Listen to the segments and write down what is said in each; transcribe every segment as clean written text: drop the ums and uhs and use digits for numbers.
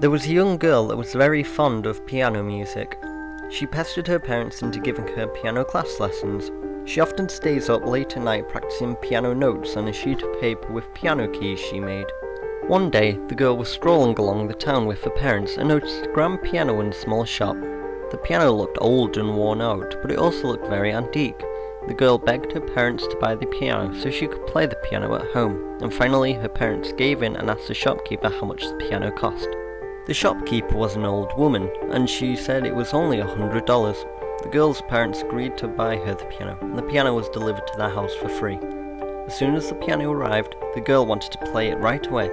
There was a young girl that was very fond of piano music. She pestered her parents into giving her piano class lessons. She often stays up late at night practicing piano notes on a sheet of paper with piano keys she made. One day, the girl was strolling along the town with her parents and noticed a grand piano in a small shop. The piano looked old and worn out, but it also looked very antique. The girl begged her parents to buy the piano so she could play the piano at home, and finally her parents gave in and asked the shopkeeper how much the piano cost. The shopkeeper was an old woman, and she said it was only $100. The girl's parents agreed to buy her the piano, and the piano was delivered to their house for free. As soon as the piano arrived, the girl wanted to play it right away.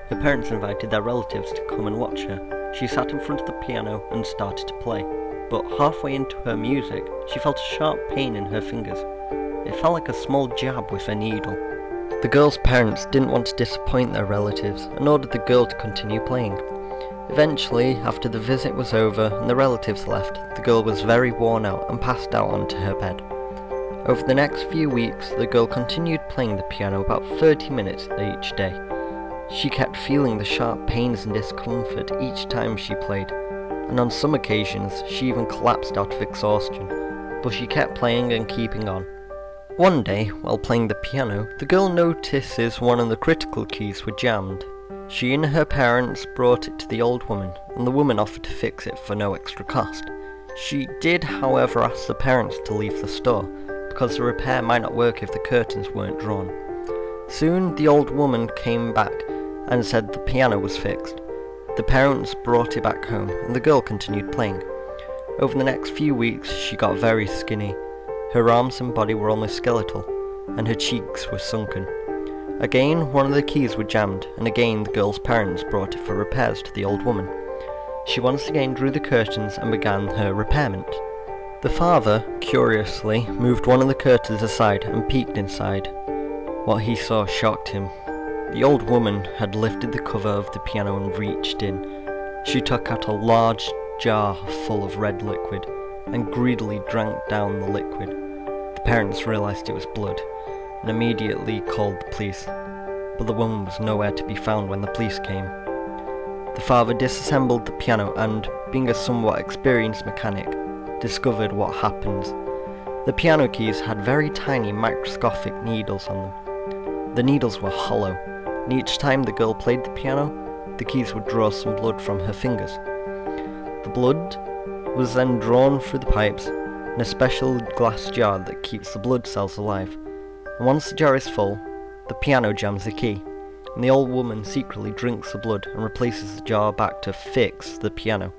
Her parents invited their relatives to come and watch her. She sat in front of the piano and started to play, but halfway into her music, she felt a sharp pain in her fingers. It felt like a small jab with a needle. The girl's parents didn't want to disappoint their relatives and ordered the girl to continue playing. Eventually, after the visit was over and the relatives left, the girl was very worn out and passed out onto her bed. Over the next few weeks, the girl continued playing the piano about 30 minutes each day. She kept feeling the sharp pains and discomfort each time she played, and on some occasions she even collapsed out of exhaustion, but she kept playing and keeping on. One day, while playing the piano, the girl notices one of the critical keys were jammed. She and her parents brought it to the old woman, and the woman offered to fix it for no extra cost. She did, however, ask the parents to leave the store, because the repair might not work if the curtains weren't drawn. Soon the old woman came back and said the piano was fixed. The parents brought it back home, and the girl continued playing. Over the next few weeks she got very skinny. Her arms and body were almost skeletal, and her cheeks were sunken. Again, one of the keys were jammed, and again the girl's parents brought it for repairs to the old woman. She once again drew the curtains and began her repairment. The father, curiously, moved one of the curtains aside and peeked inside. What he saw shocked him. The old woman had lifted the cover of the piano and reached in. She took out a large jar full of red liquid and greedily drank down the liquid. The parents realized it was blood and immediately called the police, but the woman was nowhere to be found when the police came. The father disassembled the piano and, being a somewhat experienced mechanic, discovered what happened. The piano keys had very tiny microscopic needles on them. The needles were hollow, and each time the girl played the piano, the keys would draw some blood from her fingers. The blood was then drawn through the pipes in a special glass jar that keeps the blood cells alive. And once the jar is full, the piano jams the key, and the old woman secretly drinks the blood and replaces the jar back to fix the piano.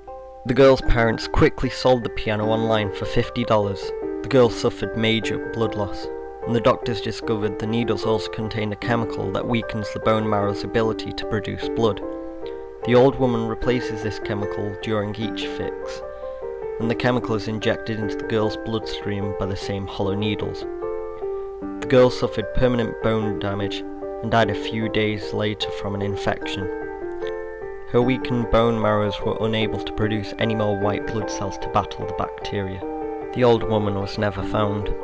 The girl's parents quickly sold the piano online for $50. The girl suffered major blood loss, and the doctors discovered the needles also contained a chemical that weakens the bone marrow's ability to produce blood. The old woman replaces this chemical during each fix, and the chemical is injected into the girl's bloodstream by the same hollow needles. The girl suffered permanent bone damage and died a few days later from an infection. Her weakened bone marrows were unable to produce any more white blood cells to battle the bacteria. The old woman was never found.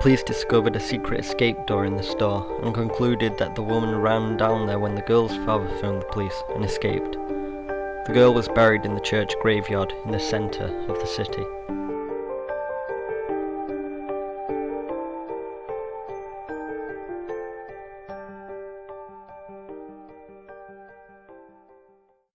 Police discovered a secret escape door in the store and concluded that the woman ran down there when the girl's father phoned the police and escaped. The girl was buried in the church graveyard in the center of the city.